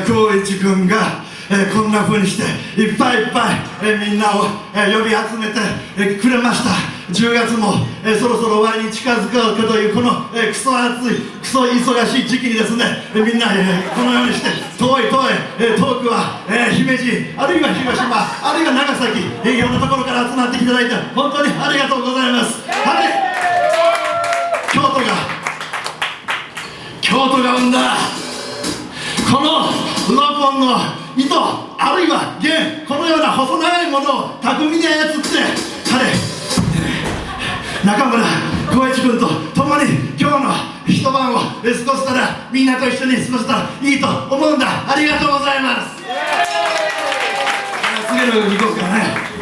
光一君がこんな風にしていっぱいいっぱいみんなを呼び集めてくれました。10月もそろそろ終わりに近づくというこのクソ暑いクソ忙しい時期にですね、みんなこのようにして遠くは姫路、あるいは広島、あるいは長崎、いろんなところから集まっていただいて本当にありがとうございます。はい、京都が生んだこの6本の糸、あるいは弦、このような細長いものを巧みに操って中村浩一君と共に今日の一晩を過ごしたら、みんなと一緒に過ごしたらいいと思うんだ。ありがとうございます。次の曲行こうかね。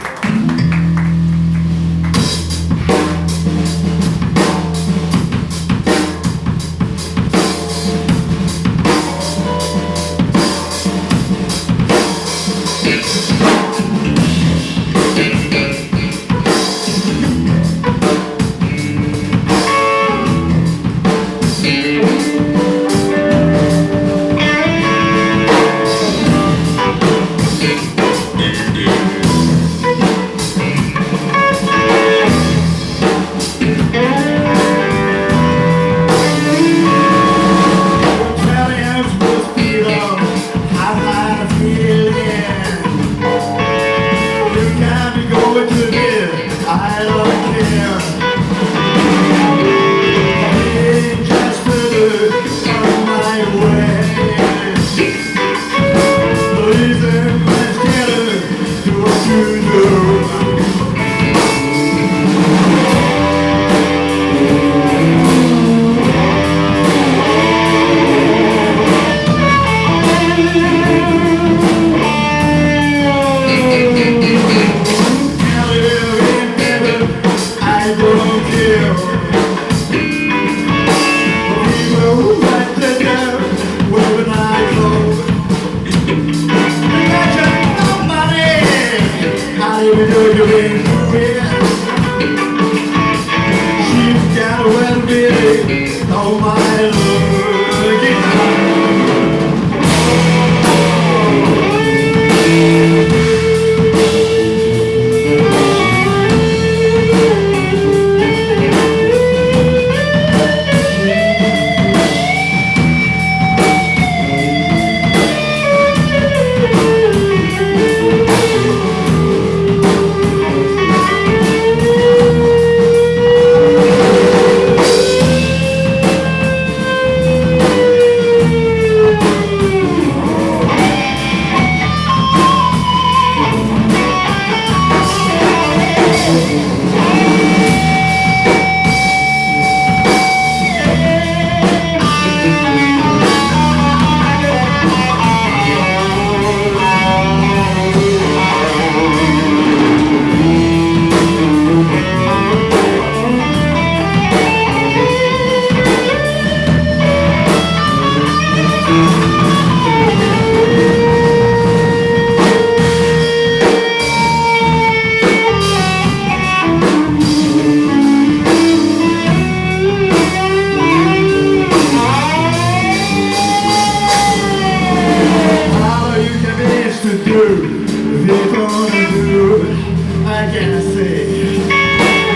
say,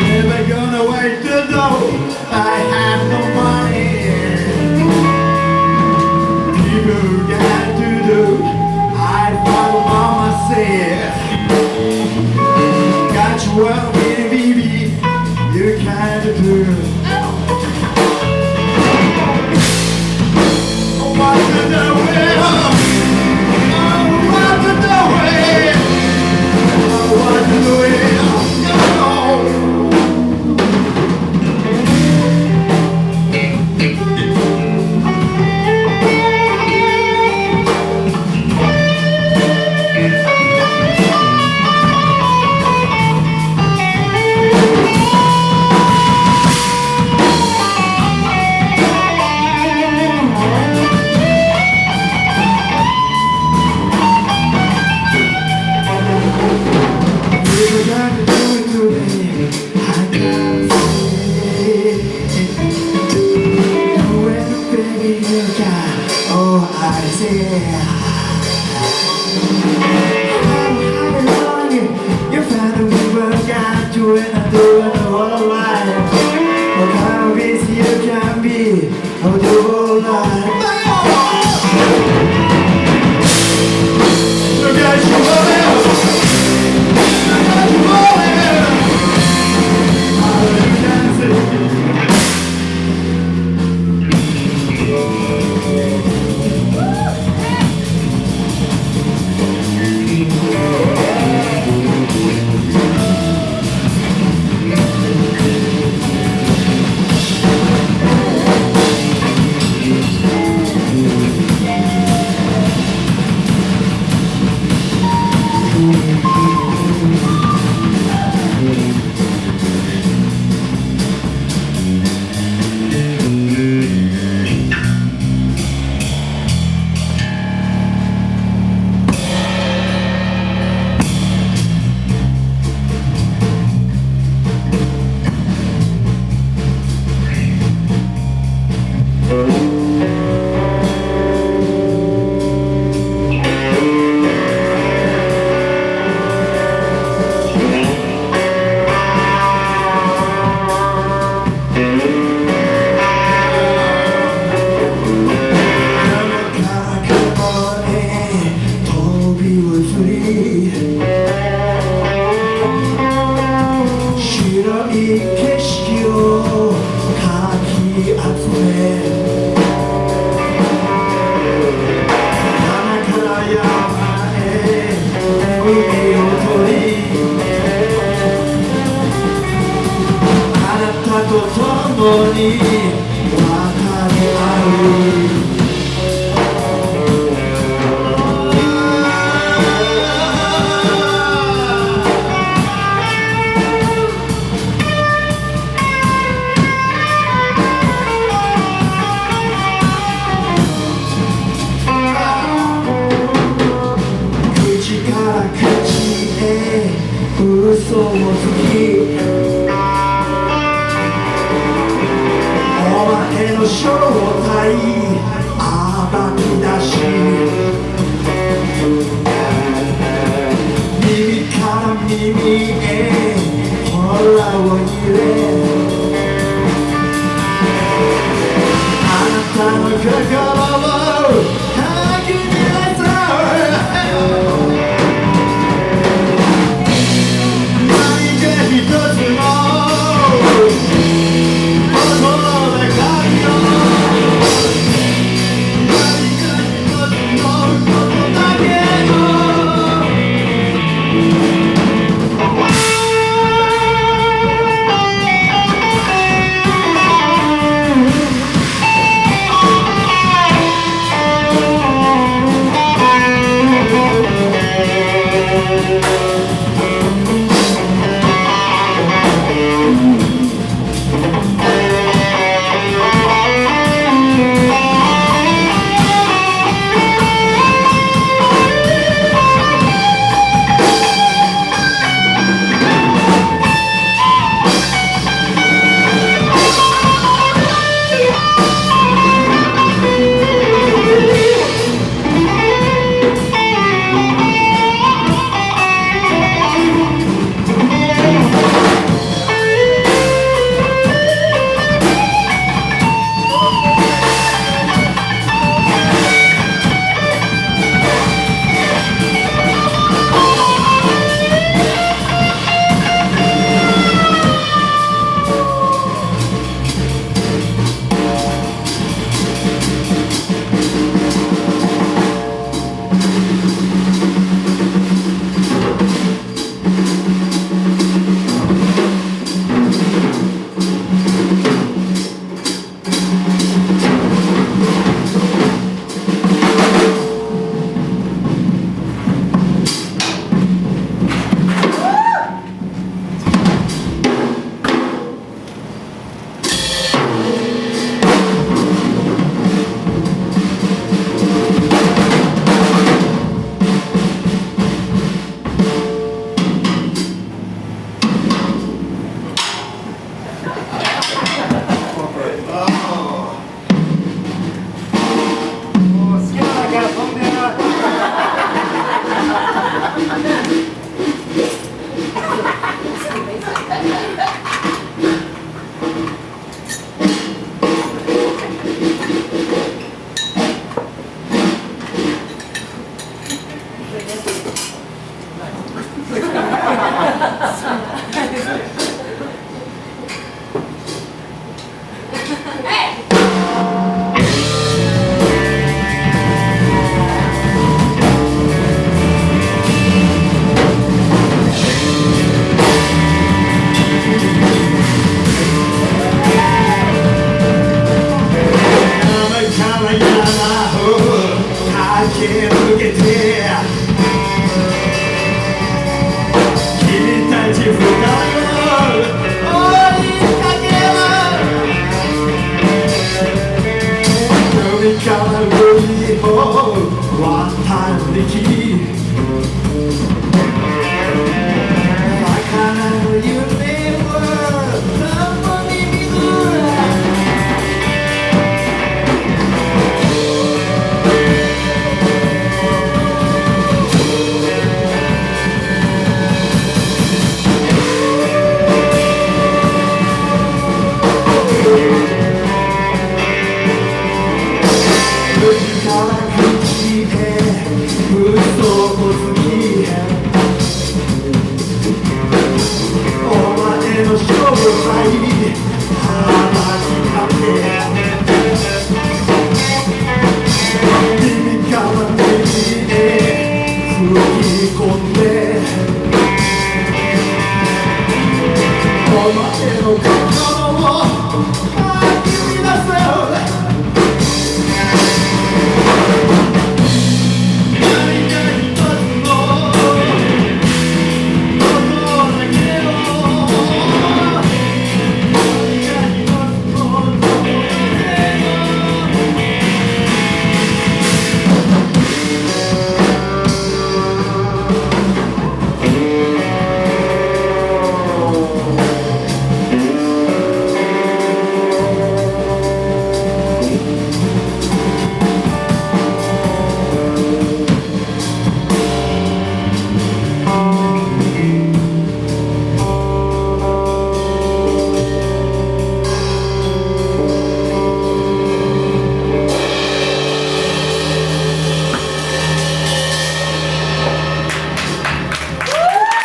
never gonna wait to know I have no money. People got to do, I follow mama said. Got you well, baby, you can't do. What to do it? What to do it? What to do it?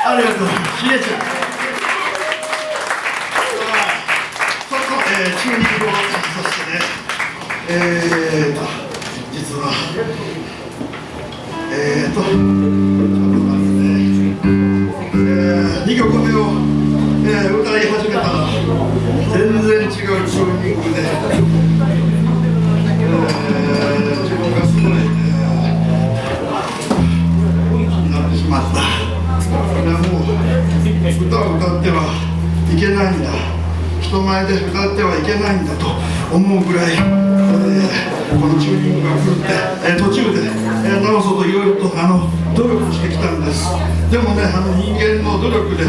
ありがとう、ひえちゃん。ちょっと、チューニングをさせてね。実は、ちょっと待ってね。2曲目を、歌い始めたら、全然違うチューニングで、自分がすごい、なってしまった。もう歌を歌ってはいけないんだ、人前で歌ってはいけないんだと思うぐらい、このチューニングが狂って、途中で、直そうといろいろと努力してきたんです。でもね、人間の努力で、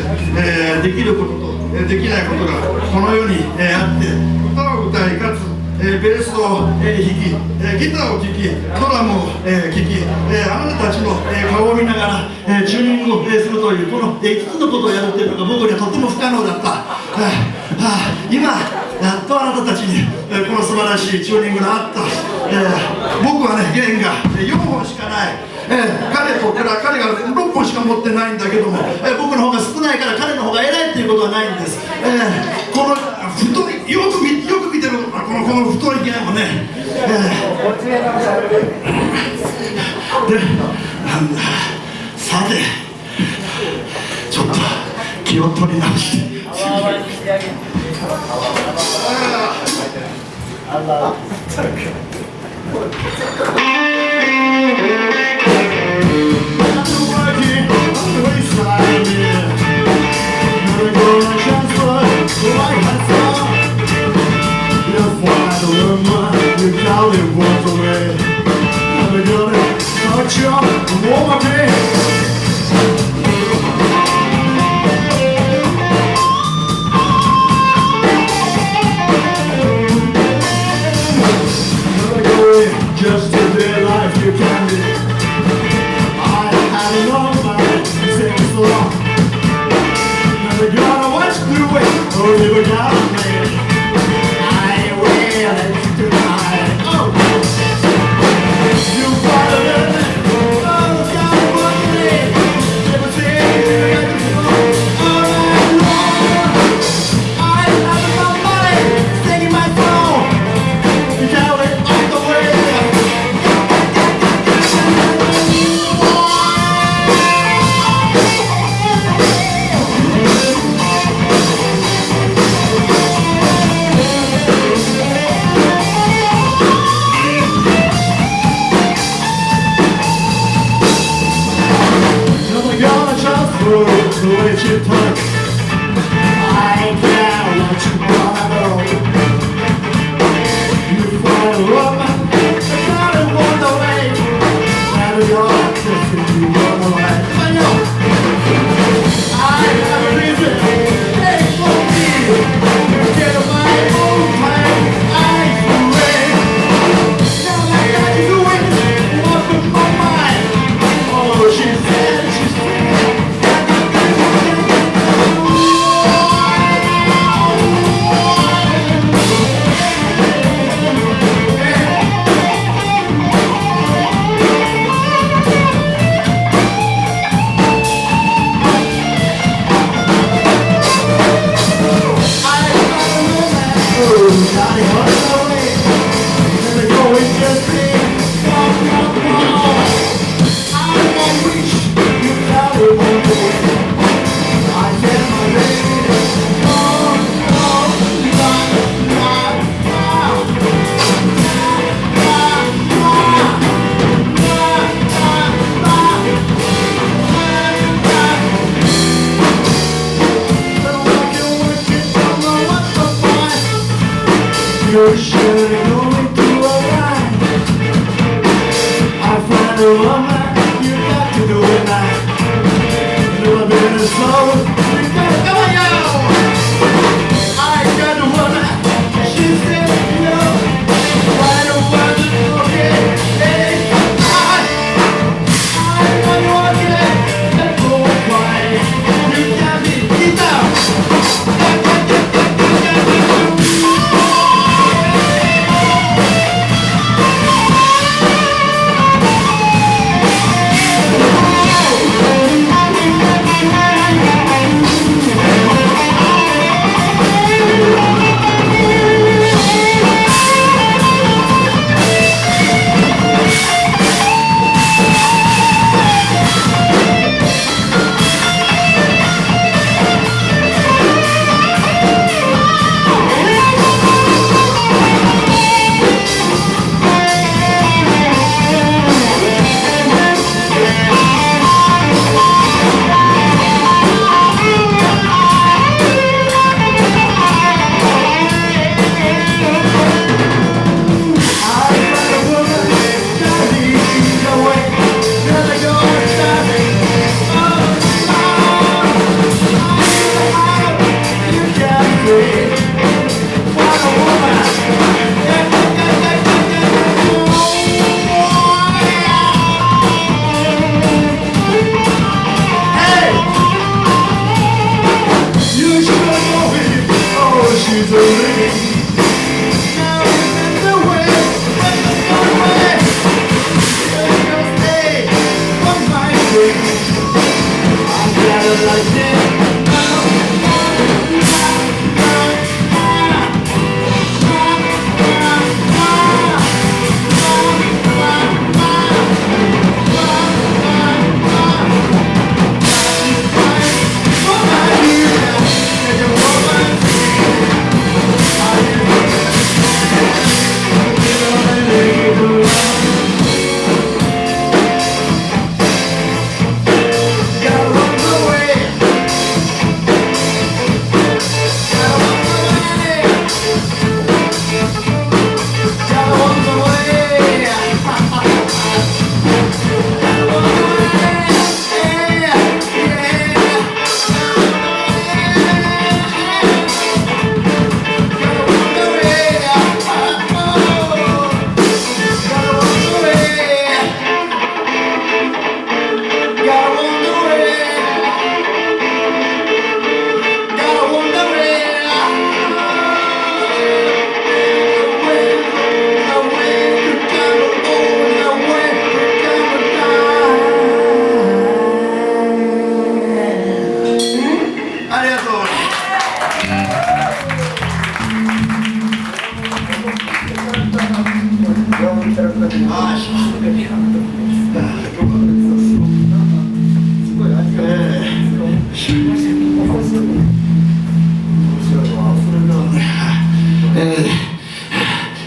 できることと、できないことがこの世に、あって、歌を歌いかつベースを弾き、ギターを弾き、ドラムを弾き、あなたたちの顔を見ながらチューニングをするというこの5つのことをやるというのが僕にはとても不可能だった。今やっとあなたたちにこの素晴らしいチューニングがあった。僕はね、弦が4本しかない。彼が6本しか持ってないんだけども、僕の方が少ないから彼の方が偉いということはないんです。この太い、よく見てるこの太い弦もね、で、なんだ、さて、ちょっと気を取り直して。Just to their life you can be. I had a long night, sing so long. Never gonna watch through it, or never gonna play. I will let you tonight. Oh, you gotta learn it. Oh, God, what you need. Never say all night long. I have my money, singing my song. You got it all the way. You're sure going to arrive. I find a woman, you got to do it now. Little bit of soul, you gotta come on, yo. I got a woman, she said, yo, why don't want to look at it? I don't want to let go quiet. You got me, get down.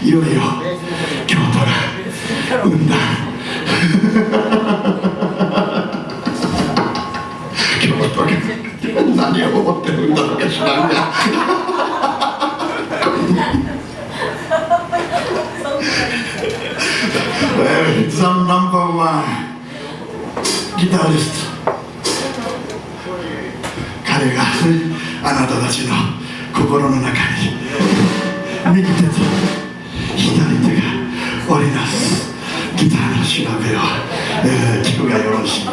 いよいよ京都が生んだ京都が何を思ってるんだろうか知らんがザ・ナンバーワンギタリスト彼があなたたちの心の中に右手と左手が織りなすギターの調べを、聞くがよろしい。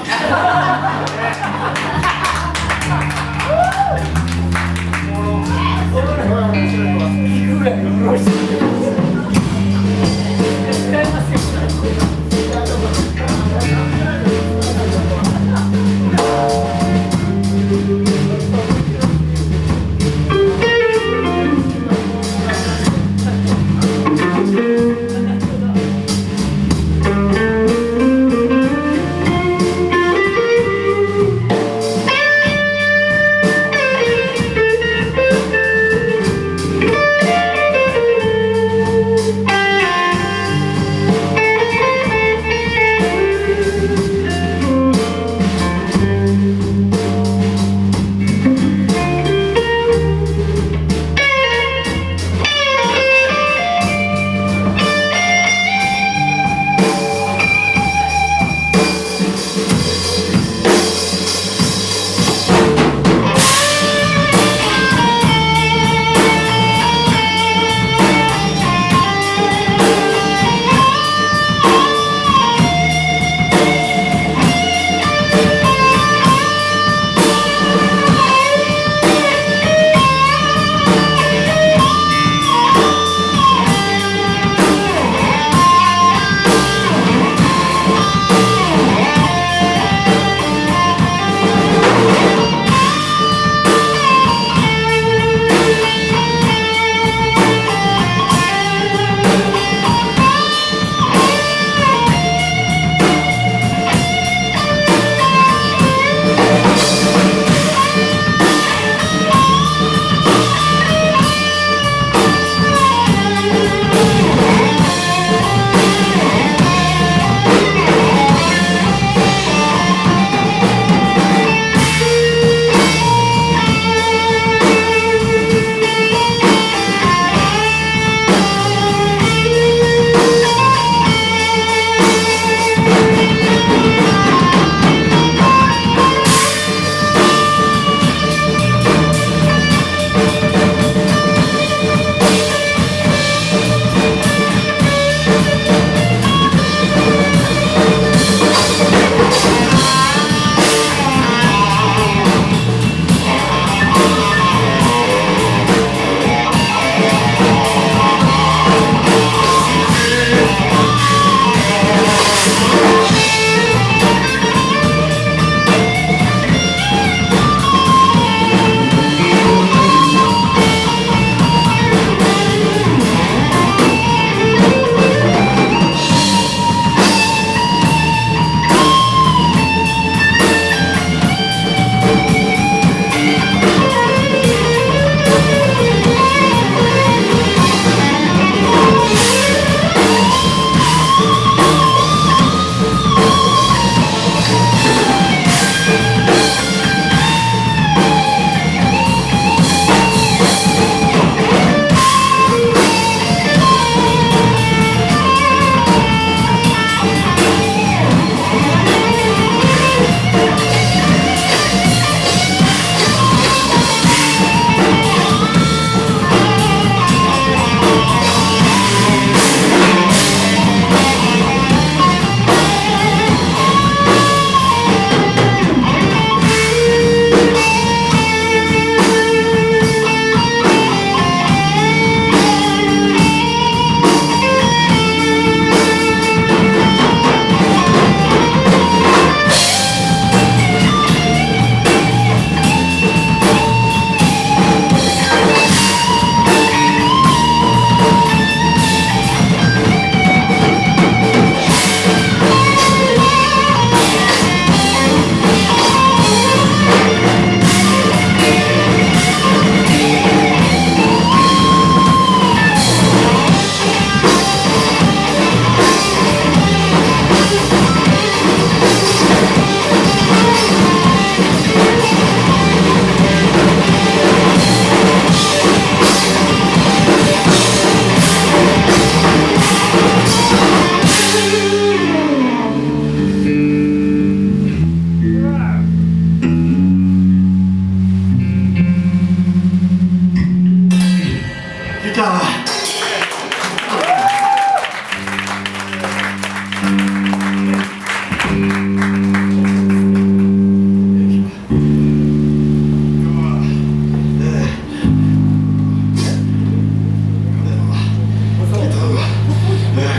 間は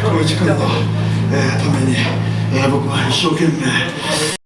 光一君のために僕は一生懸命